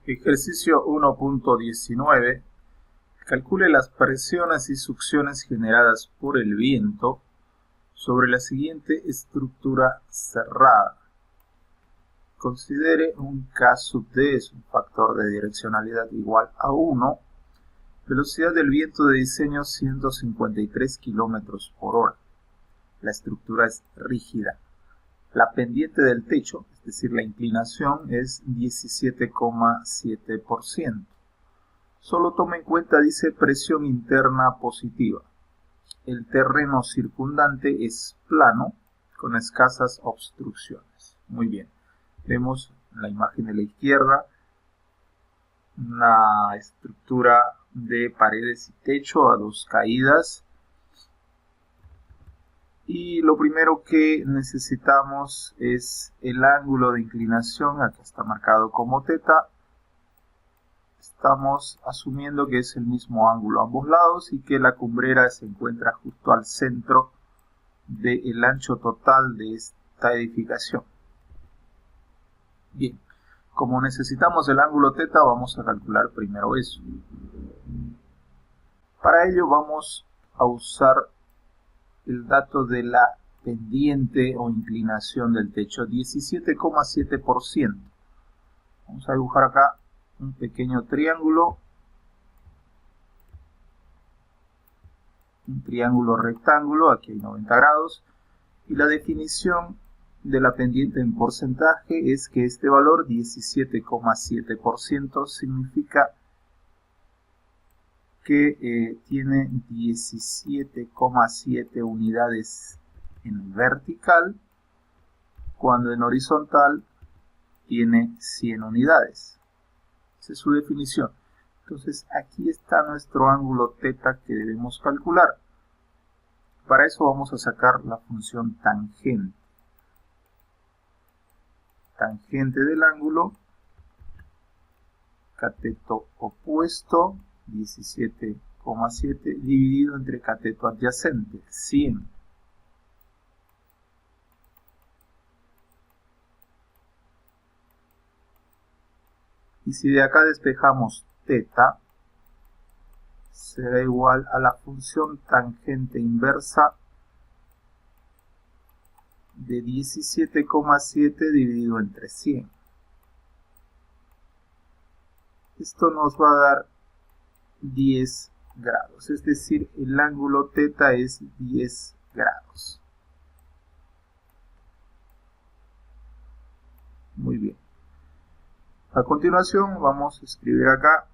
Ejercicio 1.19. Calcule las presiones y succiones generadas por el viento sobre la siguiente estructura cerrada. Considere un K sub D, es un factor de direccionalidad igual a 1. Velocidad del viento de diseño 153 km por hora. La estructura es rígida. La pendiente del techo, es decir, la inclinación, es 17,7%. Solo toma en cuenta, dice, presión interna positiva. El terreno circundante es plano, con escasas obstrucciones. Muy bien. Vemos en la imagen de la izquierda una estructura de paredes y techo a dos caídas. Y lo primero que necesitamos es el ángulo de inclinación. Acá está marcado como θ. Estamos asumiendo que es el mismo ángulo a ambos lados y que la cumbrera se encuentra justo al centro del ancho total de esta edificación. Bien, como necesitamos el ángulo θ, vamos a calcular primero eso. Para ello vamos a usar el dato de la pendiente o inclinación del techo, 17,7%. Vamos a dibujar acá un pequeño triángulo, un triángulo rectángulo, aquí hay 90 grados, y la definición de la pendiente en porcentaje es que este valor, 17,7%, significa que tiene 17,7 unidades en vertical, cuando en horizontal tiene 100 unidades. Esa es su definición. Entonces aquí está nuestro ángulo θ que debemos calcular. Para eso vamos a sacar la función tangente. Tangente del ángulo, cateto opuesto, 17,7 dividido entre cateto adyacente, 100. Y si de acá despejamos θ, será igual a la función tangente inversa de 17,7 dividido entre 100. Esto nos va a dar 10 grados, es decir, el ángulo θ es 10 grados. Muy bien. A continuación vamos a escribir acá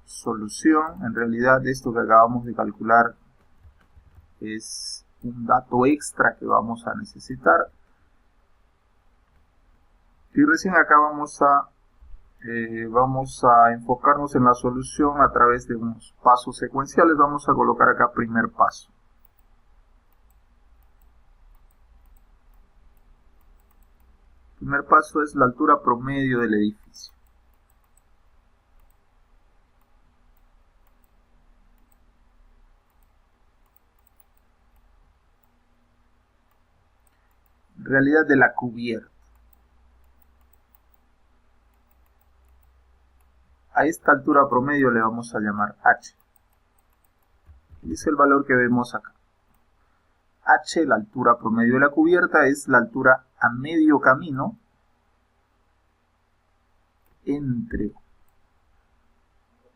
solución. En realidad esto que acabamos de calcular es un dato extra que vamos a necesitar. Y recién acá vamos a enfocarnos en la solución a través de unos pasos secuenciales. Vamos a colocar acá primer paso. El primer paso es la altura promedio del edificio. En realidad de la cubierta. A esta altura promedio le vamos a llamar h. Y es el valor que vemos acá. H, la altura promedio de la cubierta, es la altura a medio camino entre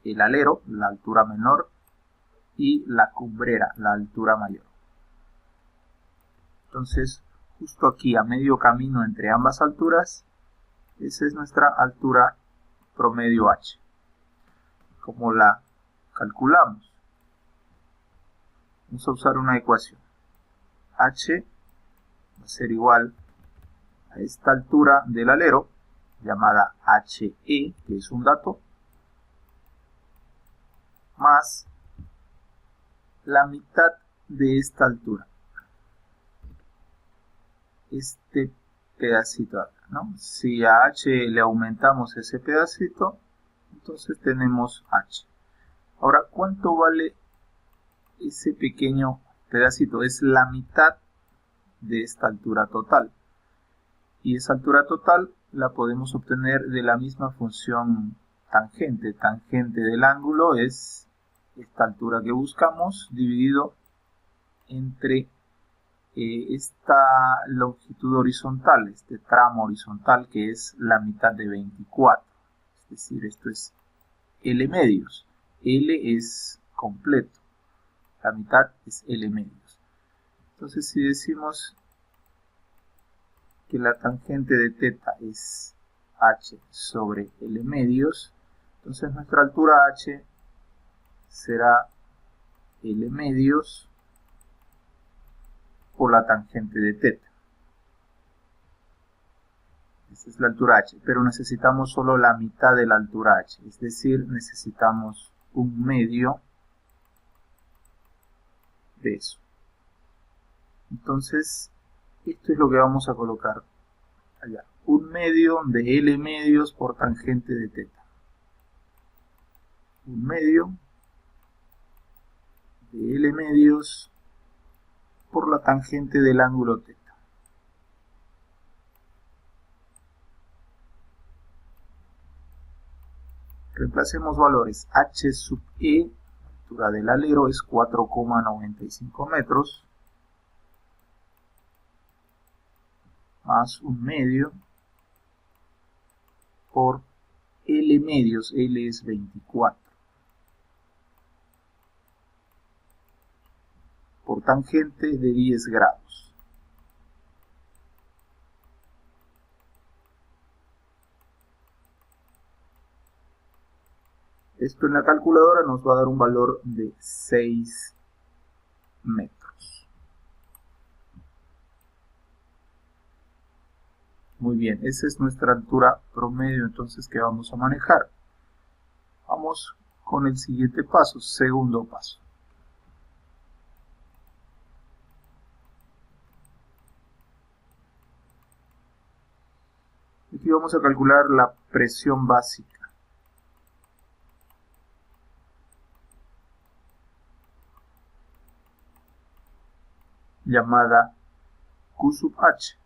el alero, la altura menor, y la cumbrera, la altura mayor. Entonces, justo aquí a medio camino entre ambas alturas, esa es nuestra altura promedio h. ¿Cómo la calculamos? Vamos a usar una ecuación. H va a ser igual a esta altura del alero, llamada HE, que es un dato, más la mitad de esta altura. Este pedacito acá, ¿no? Si a h le aumentamos ese pedacito, entonces tenemos h. Ahora, ¿cuánto vale ese pequeño pedacito? Es la mitad de esta altura total. Y esa altura total la podemos obtener de la misma función tangente. Tangente del ángulo es esta altura que buscamos dividido entre esta longitud horizontal, este tramo horizontal que es la mitad de 24. Es decir, esto es L medios. L es completo. La mitad es L medios. Entonces, si decimos que la tangente de θ es h sobre L medios, entonces nuestra altura h será L medios por la tangente de θ. Esta es la altura h, pero necesitamos solo la mitad de la altura h, es decir, necesitamos un medio de eso. Entonces, esto es lo que vamos a colocar allá. Un medio de L medios por tangente de θ. Un medio de L medios por la tangente del ángulo θ. Reemplacemos valores. H sub E, la altura del alero, es 4,95 metros. Más un medio por L medios. L es 24. Por tangente de 10 grados. Esto en la calculadora nos va a dar un valor de 6 metros. Muy bien, esa es nuestra altura promedio entonces que vamos a manejar. Vamos con el siguiente paso, segundo paso. Aquí vamos a calcular la presión básica. Llamada Q sub H.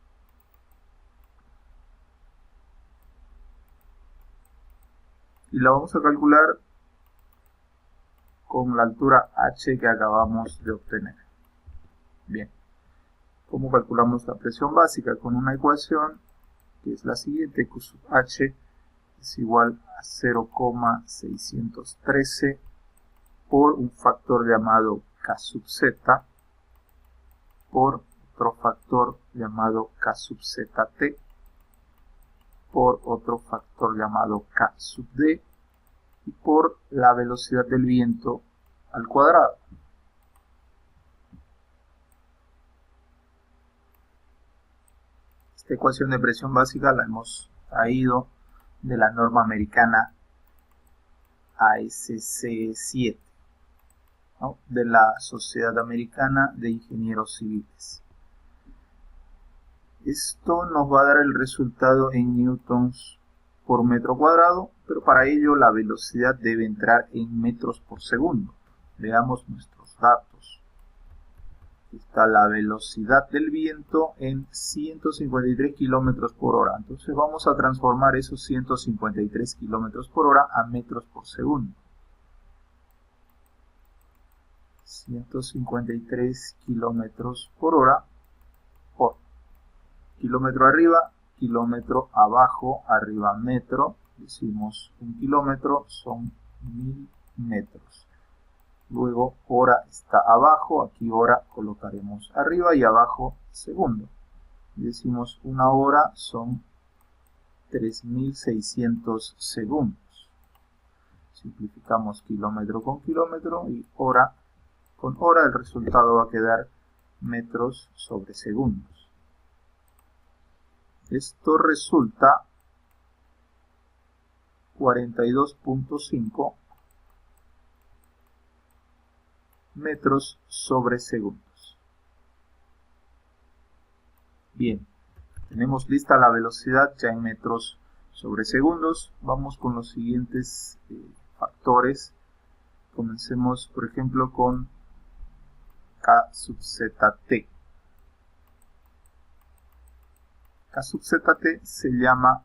Y la vamos a calcular con la altura H que acabamos de obtener. Bien, ¿cómo calculamos la presión básica? Con una ecuación que es la siguiente: Q sub H es igual a 0,613 por un factor llamado K sub Z por otro factor llamado K sub ZT por otro factor llamado K sub D y por la velocidad del viento al cuadrado. Esta ecuación de presión básica la hemos traído de la norma americana ASC7, ¿no? De la Sociedad Americana de Ingenieros Civiles. Esto nos va a dar el resultado en newtons por metro cuadrado, pero para ello la velocidad debe entrar en metros por segundo. Veamos nuestros datos. Está la velocidad del viento en 153 km por hora. Entonces vamos a transformar esos 153 km por hora a metros por segundo. 153 km por hora por kilómetro arriba, kilómetro abajo, arriba metro. Decimos 1 kilómetro son 1000 metros. Luego hora está abajo, aquí hora colocaremos arriba y abajo segundo. Decimos 1 hora son 3600 segundos. Simplificamos kilómetro con kilómetro y hora con hora, el resultado va a quedar metros sobre segundos. Esto resulta 42.5 metros sobre segundos. Bien, tenemos lista la velocidad ya en metros sobre segundos. Vamos con los siguientes factores. Comencemos, por ejemplo, con K sub ZT. K sub zt se llama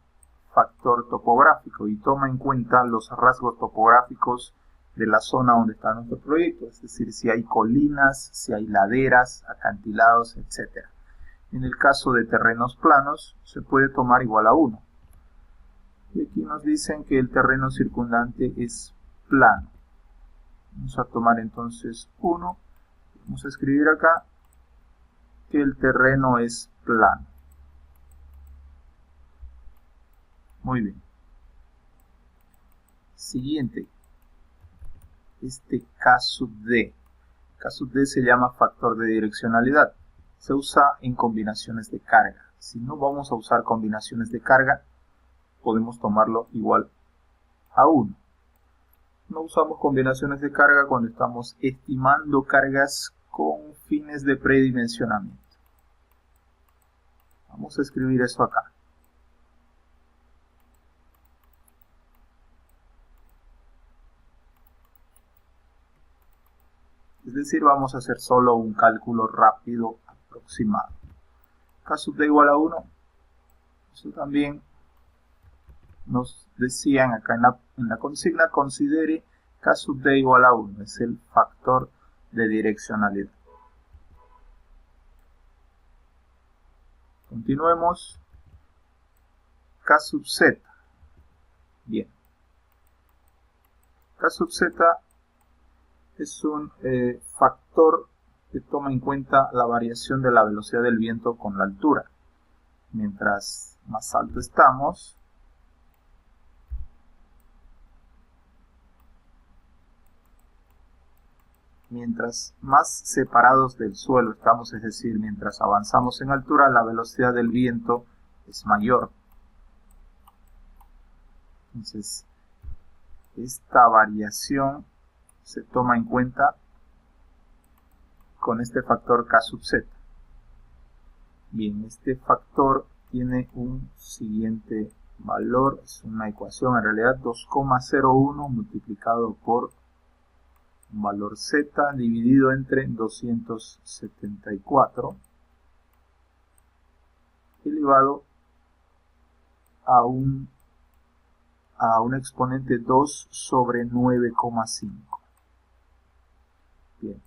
factor topográfico y toma en cuenta los rasgos topográficos de la zona donde está nuestro proyecto, es decir, si hay colinas, si hay laderas, acantilados, etc. En el caso de terrenos planos, se puede tomar igual a 1. Y aquí nos dicen que el terreno circundante es plano. Vamos a tomar entonces 1. Vamos a escribir acá que el terreno es plano. Muy bien. Siguiente. Este K sub D. K sub D se llama factor de direccionalidad. Se usa en combinaciones de carga. Si no vamos a usar combinaciones de carga, podemos tomarlo igual a 1. No usamos combinaciones de carga cuando estamos estimando cargas con fines de predimensionamiento. Vamos a escribir eso acá. Es decir, vamos a hacer solo un cálculo rápido aproximado. K sub D igual a 1. Eso también nos decían acá en la consigna, considere K sub D igual a 1. Es el factor de direccionalidad. Continuemos. K sub Z. Bien. K sub Z es un factor que toma en cuenta la variación de la velocidad del viento con la altura. Mientras más alto estamos, mientras más separados del suelo estamos, es decir, mientras avanzamos en altura, la velocidad del viento es mayor. Entonces, esta variación se toma en cuenta con este factor K sub Z. Bien, este factor tiene un siguiente valor, es una ecuación en realidad 2,01 multiplicado por un valor Z dividido entre 274 elevado a un exponente 2 sobre 9,5. Bien.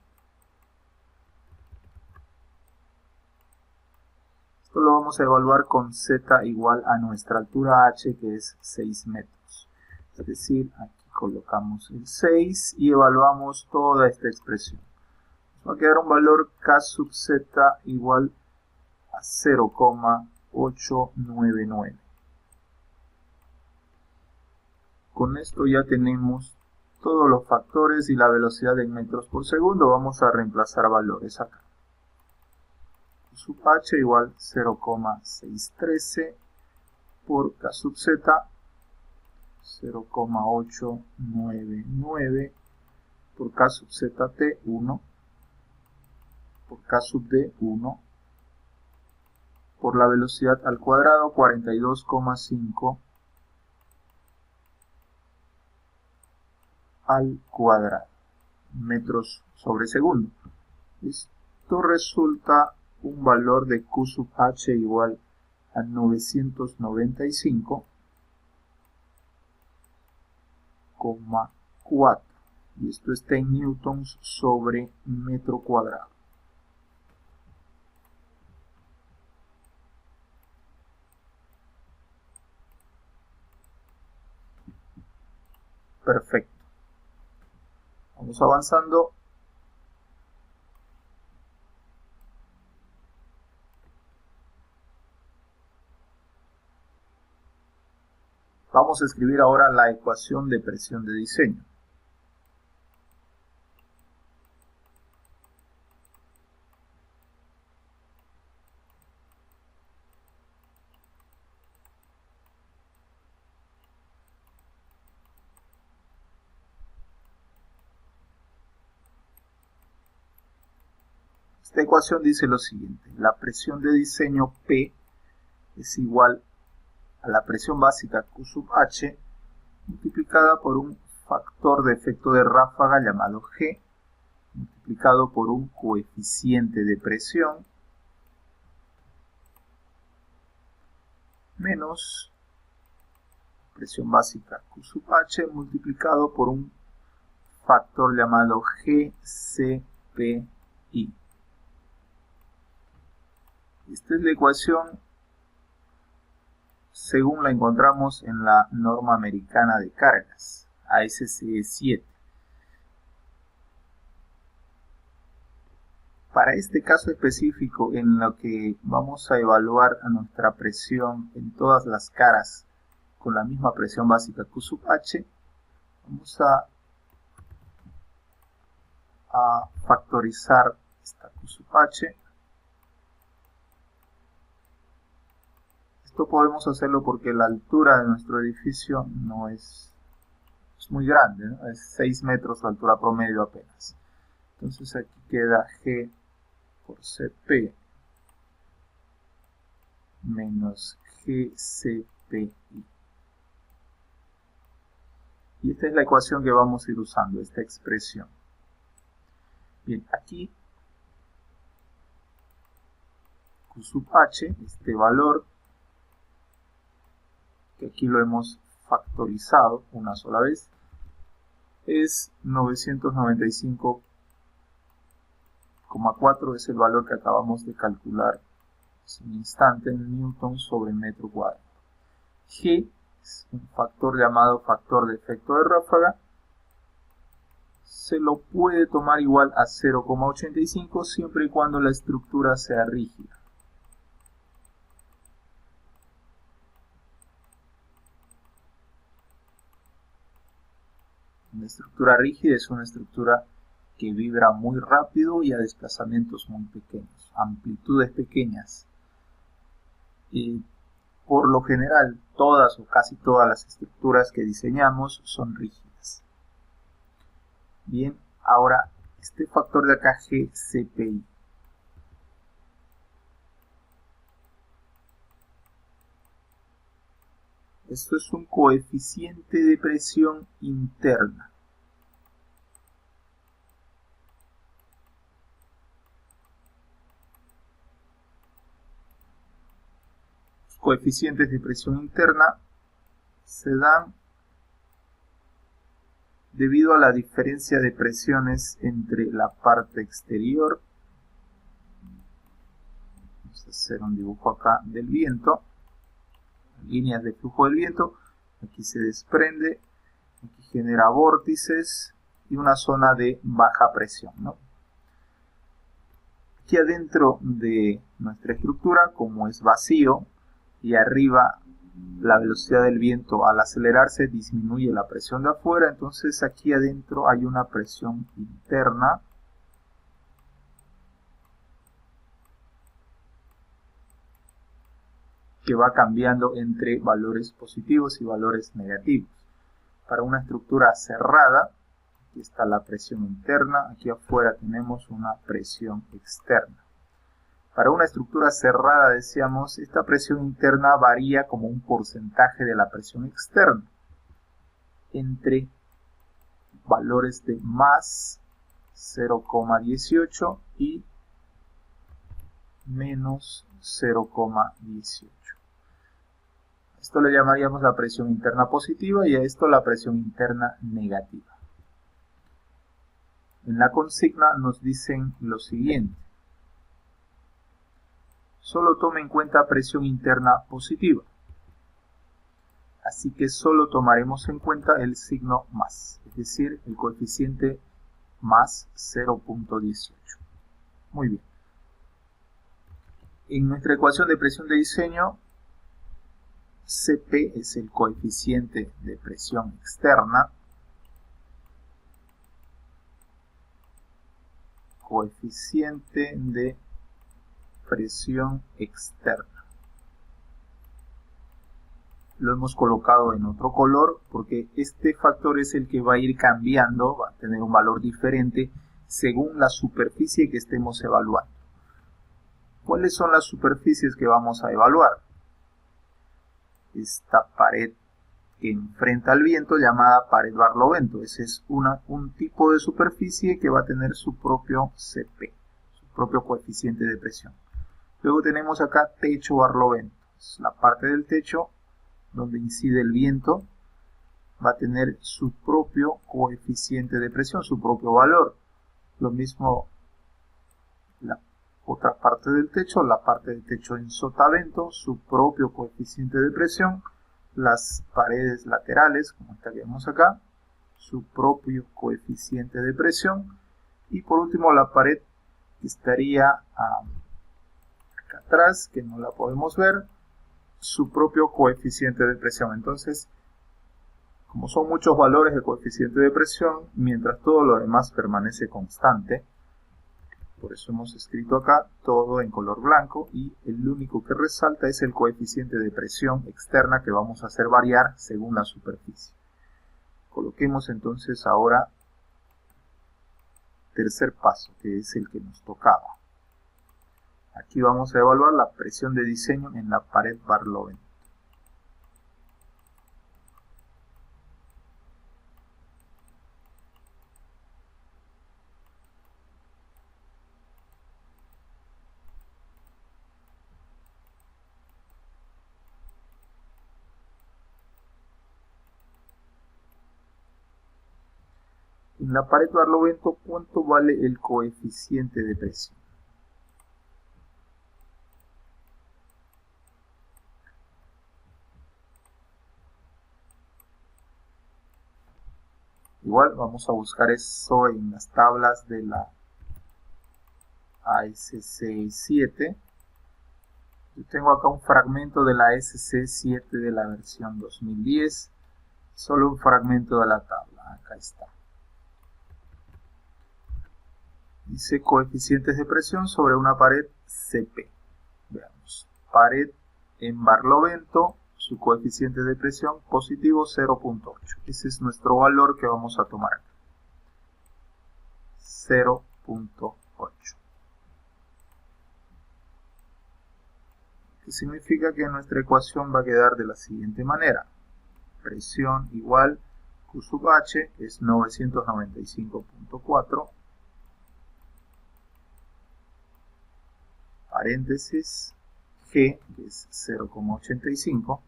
Esto lo vamos a evaluar con Z igual a nuestra altura H, que es 6 metros. Es decir, aquí colocamos el 6 y evaluamos toda esta expresión. Nos va a quedar un valor K sub Z igual a 0,899. Con esto ya tenemos todos los factores y la velocidad en metros por segundo. Vamos a reemplazar valores acá. Sub H igual 0,613 por K sub Z 0,899 por K sub ZT 1 por K sub D 1 por la velocidad al cuadrado 42,5 al cuadrado metros sobre segundo. Esto resulta un valor de Q sub H igual a 995,4 y esto está en newtons sobre metro cuadrado. Perfecto. Vamos avanzando. Vamos a escribir ahora la ecuación de presión de diseño. Esta ecuación dice lo siguiente: la presión de diseño P es igual a la presión básica Q sub H multiplicada por un factor de efecto de ráfaga llamado G multiplicado por un coeficiente de presión menos presión básica Q sub H multiplicado por un factor llamado GCPI. Esta es la ecuación según la encontramos en la norma americana de cargas, ASCE 7. Para este caso específico en lo que vamos a evaluar a nuestra presión en todas las caras con la misma presión básica Q sub H, vamos a factorizar esta Q sub H. Esto podemos hacerlo porque la altura de nuestro edificio no es muy grande, ¿no? Es 6 metros la altura promedio apenas. Entonces aquí queda G por CP menos GCPI. Y esta es la ecuación que vamos a ir usando, esta expresión. Bien, aquí Q sub H, este valor, que aquí lo hemos factorizado una sola vez, es 995,4, es el valor que acabamos de calcular hace un instante en newton sobre metro cuadrado. G es un factor llamado factor de efecto de ráfaga, se lo puede tomar igual a 0,85 siempre y cuando la estructura sea rígida. Una estructura rígida es una estructura que vibra muy rápido y a desplazamientos muy pequeños, amplitudes pequeñas. Y por lo general, todas o casi todas las estructuras que diseñamos son rígidas. Bien, ahora este factor de acá, GCPI. Esto es un coeficiente de presión interna. Los coeficientes de presión interna se dan debido a la diferencia de presiones entre la parte exterior. Vamos a hacer un dibujo acá del viento. Líneas de flujo del viento, aquí se desprende, aquí genera vórtices y una zona de baja presión, ¿no? Aquí adentro de nuestra estructura, como es vacío y arriba la velocidad del viento al acelerarse disminuye la presión de afuera, entonces aquí adentro hay una presión interna que va cambiando entre valores positivos y valores negativos. Para una estructura cerrada, aquí está la presión interna, aquí afuera tenemos una presión externa. Para una estructura cerrada, decíamos, esta presión interna varía como un porcentaje de la presión externa, entre valores de más 0,18 y menos 0,18. Esto le llamaríamos la presión interna positiva y a esto la presión interna negativa. En la consigna nos dicen lo siguiente. Solo tome en cuenta presión interna positiva. Así que solo tomaremos en cuenta el signo más, es decir, el coeficiente más 0,18. Muy bien. En nuestra ecuación de presión de diseño, Cp es el coeficiente de presión externa, coeficiente de presión externa. Lo hemos colocado en otro color porque este factor es el que va a ir cambiando, va a tener un valor diferente según la superficie que estemos evaluando. ¿Cuáles son las superficies que vamos a evaluar? Esta pared que enfrenta al viento llamada pared barlovento. Ese es un tipo de superficie que va a tener su propio Cp, su propio coeficiente de presión. Luego tenemos acá techo barlovento. La parte del techo donde incide el viento va a tener su propio coeficiente de presión, su propio valor. Lo mismo la otra parte del techo, la parte del techo en sotavento, su propio coeficiente de presión. Las paredes laterales, como esta que vemos acá, su propio coeficiente de presión. Y por último la pared que estaría acá atrás, que no la podemos ver, su propio coeficiente de presión. Entonces, como son muchos valores de coeficiente de presión, mientras todo lo demás permanece constante, por eso hemos escrito acá todo en color blanco, y el único que resalta es el coeficiente de presión externa que vamos a hacer variar según la superficie. Coloquemos entonces ahora tercer paso, que es el que nos tocaba. Aquí vamos a evaluar la presión de diseño en la pared Barlovento. En la pared Barlovento, ¿cuánto vale el coeficiente de presión? Igual vamos a buscar eso en las tablas de la ASC7. Yo tengo acá un fragmento de la ASC7 de la versión 2010. Solo un fragmento de la tabla. Acá está. Dice coeficientes de presión sobre una pared CP. Veamos. Pared en Barlovento, su coeficiente de presión positivo 0.8. Ese es nuestro valor que vamos a tomar acá. 0.8. Que significa que nuestra ecuación va a quedar de la siguiente manera. Presión igual Q sub H es 995.4. Paréntesis G, que es 0,85,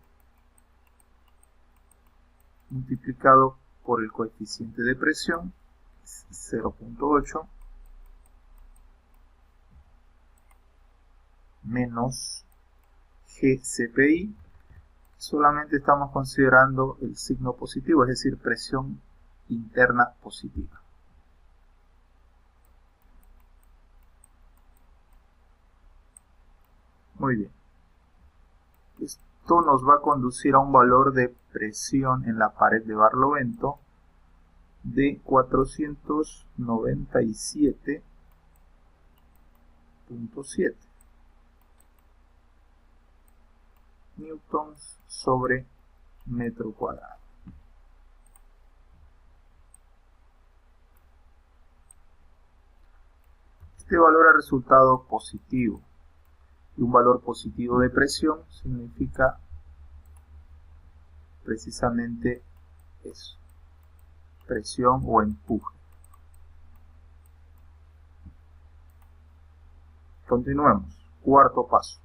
multiplicado por el coeficiente de presión, es 0.8, menos GCPI. Solamente estamos considerando el signo positivo, es decir, presión interna positiva. Muy bien. Esto nos va a conducir a un valor de presión en la pared de Barlovento de 497.7 newtons sobre metro cuadrado. Este valor ha resultado positivo. Y un valor positivo de presión significa precisamente eso, presión o empuje. Continuemos. Cuarto paso.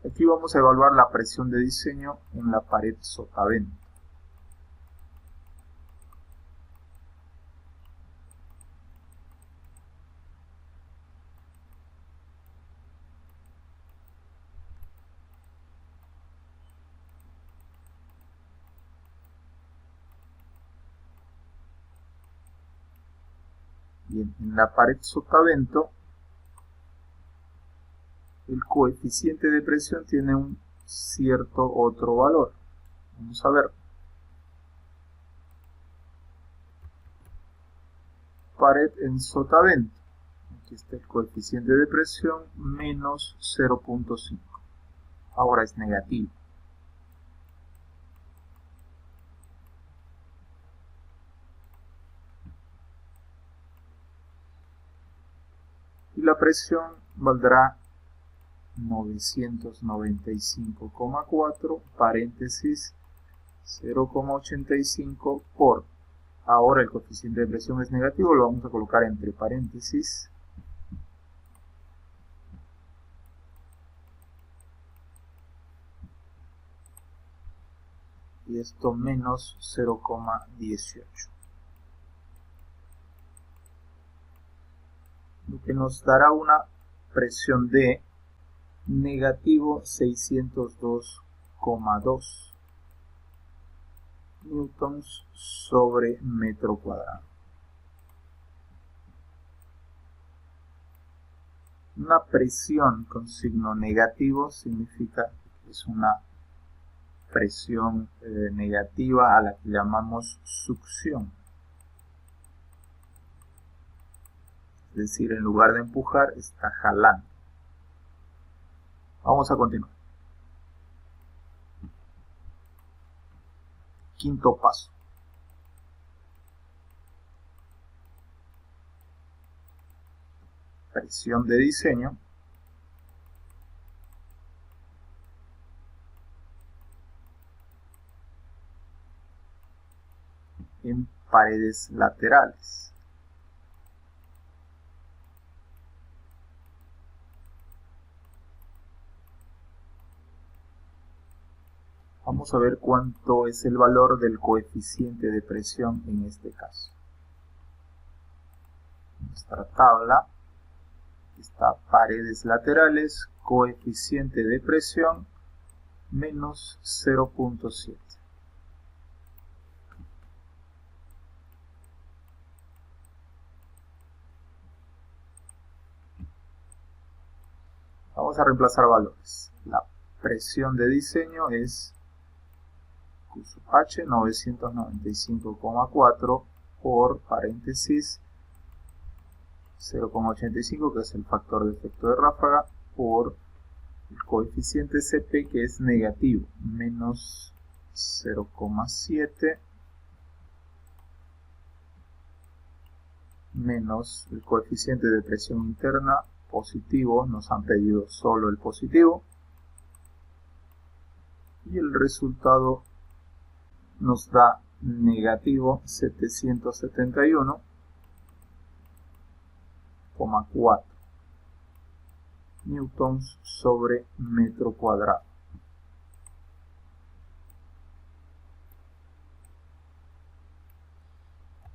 Aquí vamos a evaluar la presión de diseño en la pared sotavento. Bien, en la pared sotavento, el coeficiente de presión tiene un cierto otro valor. Vamos a ver. Pared en sotavento. Aquí está el coeficiente de presión menos 0.5. Ahora es negativo. Y la presión valdrá 995,4 paréntesis 0,85 por Ahora el coeficiente de presión es negativo, lo vamos a colocar entre paréntesis. Y esto menos 0,18. Lo que nos dará una presión de negativo 602,2 newtons sobre metro cuadrado. Una presión con signo negativo significa que es una presión negativa a la que llamamos succión. Es decir, en lugar de empujar, está jalando. Vamos a continuar. Quinto paso. Presión de diseño. En paredes laterales. Vamos a ver cuánto es el valor del coeficiente de presión en este caso. Nuestra tabla está paredes laterales, coeficiente de presión menos 0,7. Vamos a reemplazar valores. La presión de diseño es Q sub H 995,4 por paréntesis 0,85, que es el factor de efecto de ráfaga, por el coeficiente CP, que es negativo, menos 0,7, menos el coeficiente de presión interna positivo, nos han pedido solo el positivo, y el resultado nos da negativo 771,4 newtons sobre metro cuadrado.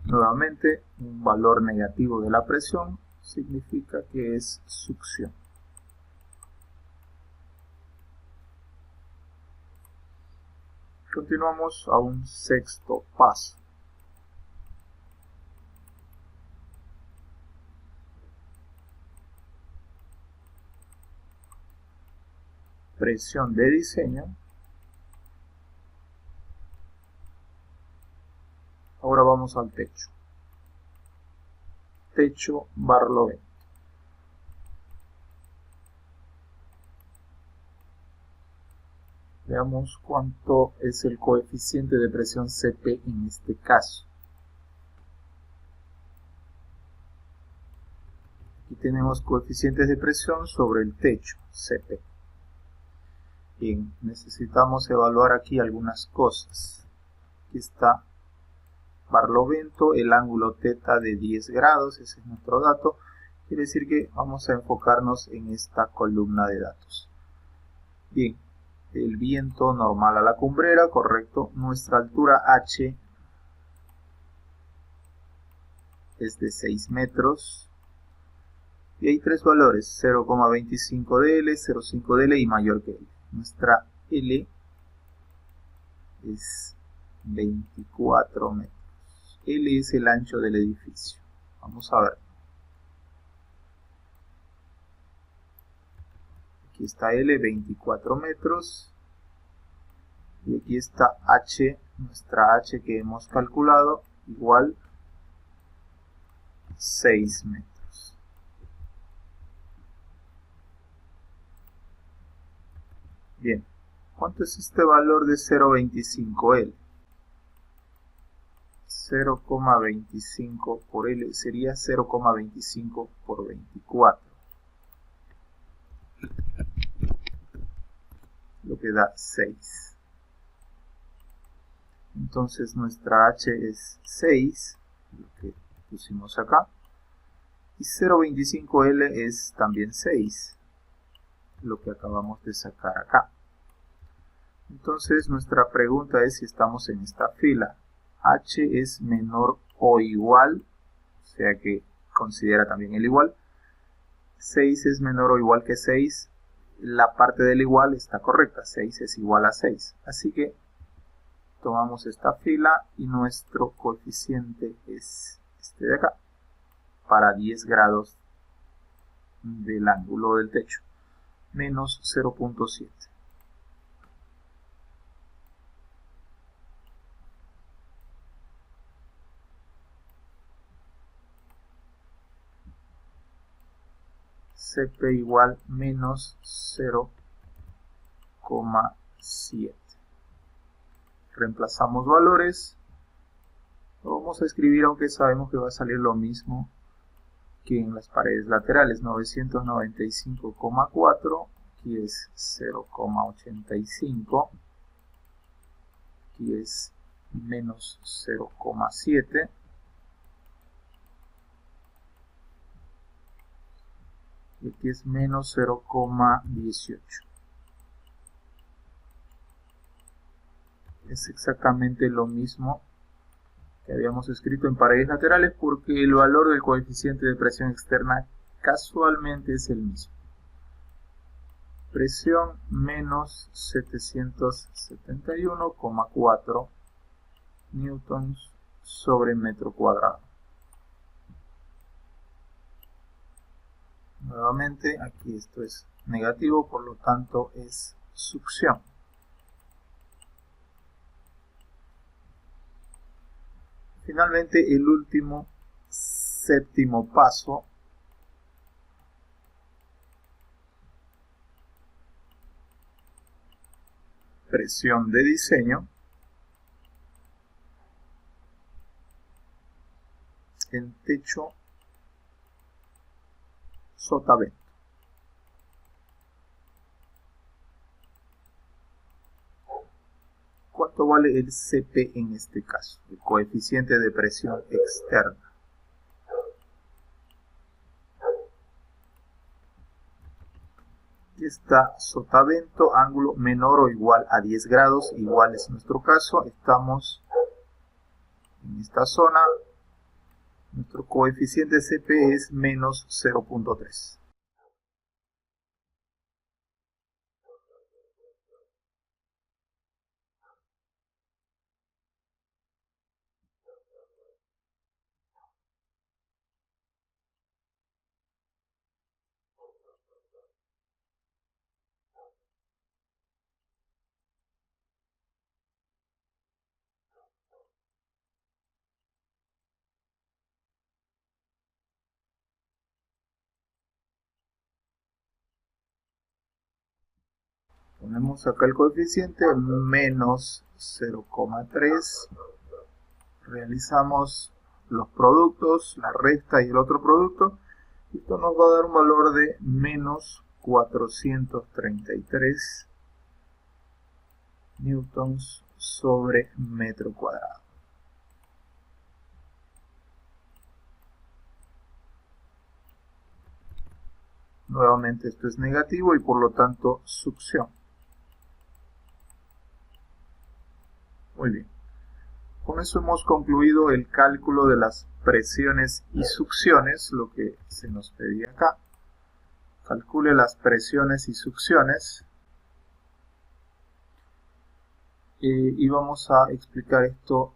Nuevamente, un valor negativo de la presión significa que es succión. Continuamos a un sexto paso. Presión de diseño. Ahora vamos al techo. Techo Barlovento. Veamos cuánto es el coeficiente de presión CP en este caso. Aquí tenemos coeficientes de presión sobre el techo, CP. Bien, necesitamos evaluar aquí algunas cosas. Aquí está Barlovento, el ángulo θ de 10 grados, ese es nuestro dato. Quiere decir que vamos a enfocarnos en esta columna de datos. Bien, el viento normal a la cumbrera, correcto. Nuestra altura H es de 6 metros. Y hay tres valores, 0,25 de L, 0,5 de L y mayor que L. Nuestra L es 24 metros. L es el ancho del edificio. Vamos a ver. Aquí está L, 24 metros. Y aquí está H, nuestra H que hemos calculado, igual 6 metros. Bien, ¿cuánto es este valor de 0,25L? 0,25 por L sería 0,25 por 24. Lo que da 6. Entonces nuestra H es 6, lo que pusimos acá. Y 0.25L es también 6, lo que acabamos de sacar acá. Entonces nuestra pregunta es si estamos en esta fila. H es menor o igual, o sea que considera también el igual. 6 es menor o igual que 6. La parte del igual está correcta. 6 es igual a 6. Así que tomamos esta fila y nuestro coeficiente es este de acá, para 10 grados del ángulo del techo, menos 0.7. CP igual menos 0,7. Reemplazamos valores. Lo vamos a escribir aunque sabemos que va a salir lo mismo que en las paredes laterales. 995,4. Aquí es 0,85. Aquí es menos 0,7. Y aquí es menos 0,18. Es exactamente lo mismo que habíamos escrito en paredes laterales, porque el valor del coeficiente de presión externa casualmente es el mismo. Presión menos 771,4 newtons sobre metro cuadrado. Nuevamente aquí esto es negativo, por lo tanto es succión. Finalmente, el último, séptimo paso, presión de diseño en techo sotavento. ¿Cuánto vale el CP en este caso? El coeficiente de presión externa. Aquí está sotavento, ángulo menor o igual a 10 grados, igual es nuestro caso. Estamos en esta zona. Nuestro coeficiente CP es menos 0.3. Ponemos acá el coeficiente, menos 0,3. Realizamos los productos, la resta y el otro producto. Esto nos va a dar un valor de menos 433 newtons sobre metro cuadrado. Nuevamente esto es negativo y por lo tanto succión. Muy bien. Con eso hemos concluido el cálculo de las presiones y succiones, lo que se nos pedía acá. Calcule las presiones y succiones. Y vamos a explicar esto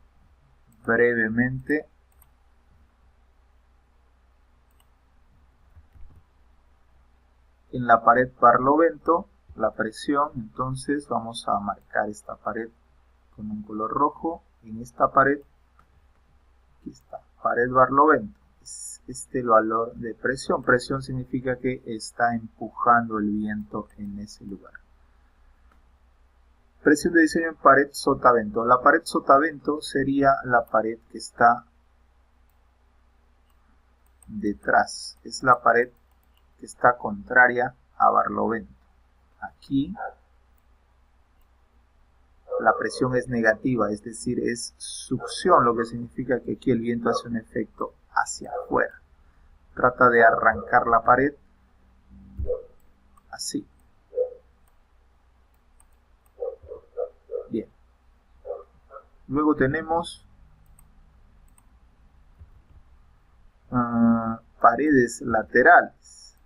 brevemente. En la pared barlovento, la presión, entonces vamos a marcar esta pared con un color rojo. En esta pared, aquí está, pared barlovento, es este el valor de presión. Presión significa que está empujando el viento en ese lugar. Presión de diseño en pared sotavento. La pared sotavento sería la pared que está detrás. Es la pared que está contraria a barlovento. Aquí la presión es negativa, es decir, es succión, lo que significa que aquí el viento hace un efecto hacia afuera. Trata de arrancar la pared, así. Bien. Luego tenemos paredes laterales.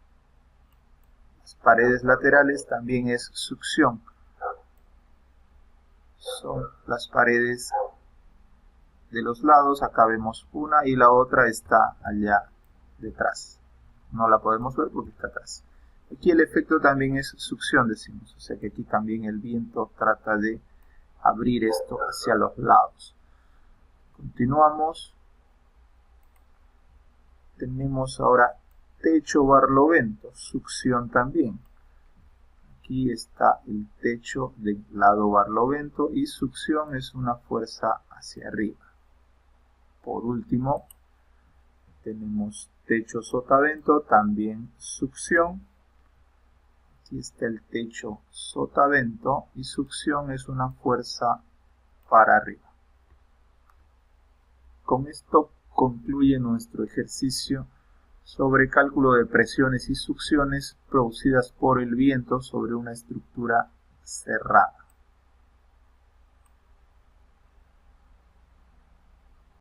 Las paredes laterales también es succión. Son las paredes de los lados. Acá vemos una y la otra está allá detrás. No la podemos ver porque está atrás. Aquí el efecto también es succión, decimos. O sea que aquí también el viento trata de abrir esto hacia los lados. Continuamos. Tenemos ahora techo barlovento, succión también. Aquí está el techo del lado barlovento y succión es una fuerza hacia arriba. Por último, tenemos techo sotavento, también succión. Aquí está el techo sotavento y succión es una fuerza para arriba. Con esto concluye nuestro ejercicio sobre cálculo de presiones y succiones producidas por el viento sobre una estructura cerrada.